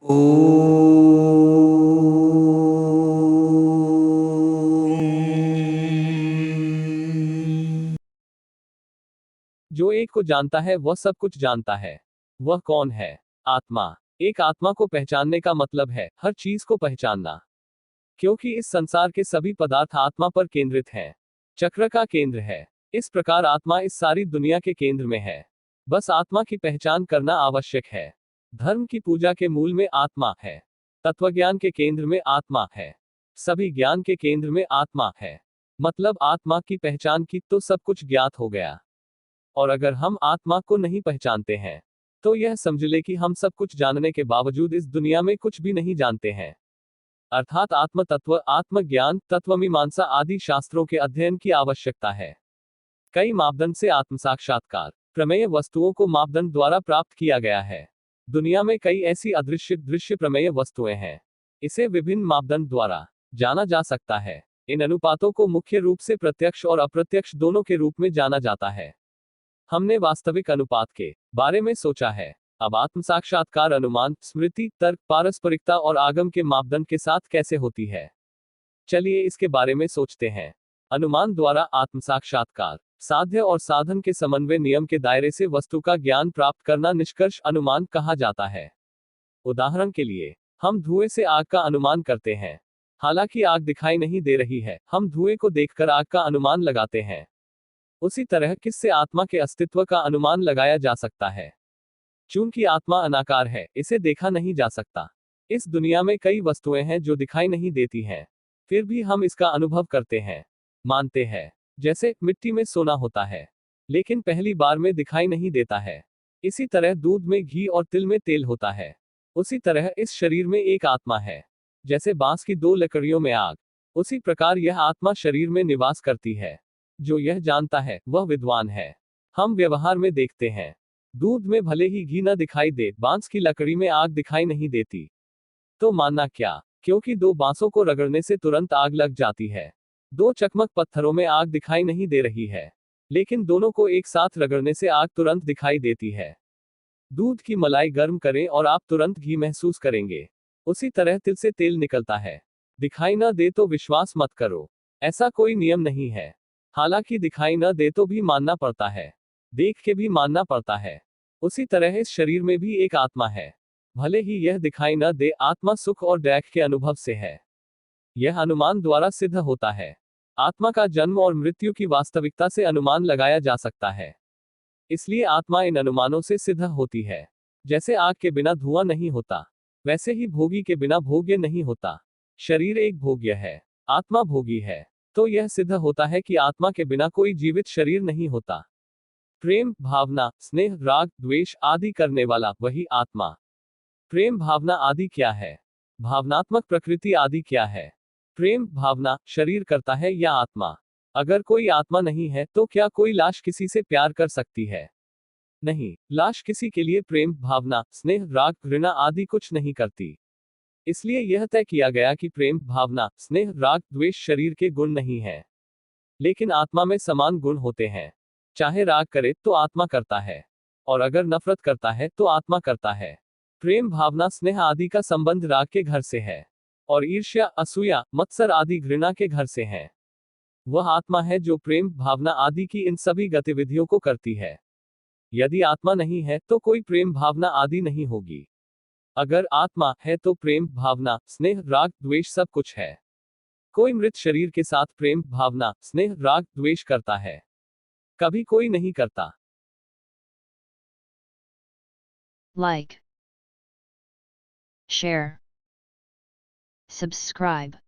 जो एक को जानता है वह सब कुछ जानता है। वह कौन है? आत्मा। एक आत्मा को पहचानने का मतलब है हर चीज को पहचानना, क्योंकि इस संसार के सभी पदार्थ आत्मा पर केंद्रित हैं। चक्र का केंद्र है। इस प्रकार आत्मा इस सारी दुनिया के केंद्र में है। बस आत्मा की पहचान करना आवश्यक है। धर्म की पूजा के मूल में आत्मा है। तत्वज्ञान के केंद्र में आत्मा है। सभी ज्ञान के केंद्र में आत्मा है। मतलब आत्मा की पहचान की तो सब कुछ ज्ञात हो गया। और अगर हम आत्मा को नहीं पहचानते हैं तो यह समझ ले कि हम सब कुछ जानने के बावजूद इस दुनिया में कुछ भी नहीं जानते हैं। अर्थात आत्म तत्व, आत्मज्ञान, तत्वमीमांसा आदि शास्त्रों के अध्ययन की आवश्यकता है। कई मापदंड से आत्म साक्षात्कार प्रमेय वस्तुओं को मापदंड द्वारा प्राप्त किया गया है। दुनिया में कई ऐसी अदृश्य दृश्य प्रमेय वस्तुएं हैं। इसे विभिन्न मापदंड द्वारा जाना जा सकता है। इन अनुपातों को मुख्य रूप से प्रत्यक्ष और अप्रत्यक्ष दोनों के रूप में जाना जाता है। हमने वास्तविक अनुपात के बारे में सोचा है। अब आत्म साक्षात्कार अनुमान, स्मृति, तर्क, पारस्परिकता और आगम के मापदंड के साथ कैसे होती है, चलिए इसके बारे में सोचते हैं। अनुमान द्वारा आत्म साक्षात्कार साध्य और साधन के समन्वय नियम के दायरे से वस्तु का ज्ञान प्राप्त करना निष्कर्ष अनुमान कहा जाता है। उदाहरण के लिए हम धुएं से आग का अनुमान करते हैं। हालांकि आग दिखाई नहीं दे रही है, हम धुएं को देखकर आग का अनुमान लगाते हैं। उसी तरह किससे आत्मा के अस्तित्व का अनुमान लगाया जा सकता है। चूंकि आत्मा अनाकार है, इसे देखा नहीं जा सकता। इस दुनिया में कई वस्तुएं हैं जो दिखाई नहीं देती हैं, फिर भी हम इसका अनुभव करते हैं, मानते हैं। जैसे मिट्टी में सोना होता है, लेकिन पहली बार में दिखाई नहीं देता है। इसी तरह दूध में घी और तिल में तेल होता है। उसी तरह इस शरीर में एक आत्मा है। जैसे बांस की दो लकड़ियों में आग, उसी प्रकार यह आत्मा शरीर में निवास करती है। जो यह जानता है वह विद्वान है। हम व्यवहार में देखते हैं, दूध में भले ही घी न दिखाई दे, बांस की लकड़ी में आग दिखाई नहीं देती। तो मानना क्या? क्योंकि दो बांसों को रगड़ने से तुरंत आग लग जाती है। दो चकमक पत्थरों में आग दिखाई नहीं दे रही है, लेकिन दोनों को एक साथ रगड़ने से आग तुरंत दिखाई देती है। दूध की मलाई गर्म करें और आप तुरंत घी महसूस करेंगे। उसी तरह तिल से तेल निकलता है। दिखाई न दे तो विश्वास मत करो, ऐसा कोई नियम नहीं है। हालांकि दिखाई न दे तो भी मानना पड़ता है, देख के भी मानना पड़ता है। उसी तरह इस शरीर में भी एक आत्मा है। भले ही यह दिखाई न दे, आत्मा सुख और दुख के अनुभव से है। यह अनुमान द्वारा सिद्ध होता है। आत्मा का जन्म और मृत्यु की वास्तविकता से अनुमान लगाया जा सकता है। इसलिए आत्मा इन अनुमानों से सिद्ध होती है। जैसे आग के बिना धुआं नहीं होता, वैसे ही भोगी के बिना भोग्य नहीं होता। शरीर एक भोग्य है, आत्मा भोगी है। तो यह सिद्ध होता है कि आत्मा के बिना कोई जीवित शरीर नहीं होता। प्रेम, भावना, स्नेह, राग, द्वेष आदि करने वाला वही आत्मा। प्रेम भावना आदि क्या है? भावनात्मक प्रकृति आदि क्या है? प्रेम भावना शरीर करता है या आत्मा? अगर कोई आत्मा नहीं है तो क्या कोई लाश किसी से प्यार कर सकती है? नहीं, लाश किसी के लिए प्रेम भावना, स्नेह, राग, घृणा आदि कुछ नहीं करती। इसलिए यह तय किया गया कि प्रेम भावना, स्नेह, राग, द्वेष शरीर के गुण नहीं है, लेकिन आत्मा में समान गुण होते हैं। चाहे राग करे तो आत्मा करता है, और अगर नफरत करता है तो आत्मा करता है। प्रेम भावना स्नेह आदि का संबंध राग के घर से है, और ईर्ष्या, असूया, मत्सर आदि घृणा के घर से है। वह आत्मा है जो प्रेम भावना आदि की इन सभी गतिविधियों को करती है। यदि आत्मा नहीं है तो कोई प्रेम भावना आदि नहीं होगी। अगर आत्मा है तो प्रेम भावना, स्नेह, राग, द्वेष सब कुछ है। कोई मृत शरीर के साथ प्रेम भावना, स्नेह, राग, द्वेष करता है? कभी कोई नहीं करता। Like, share, subscribe.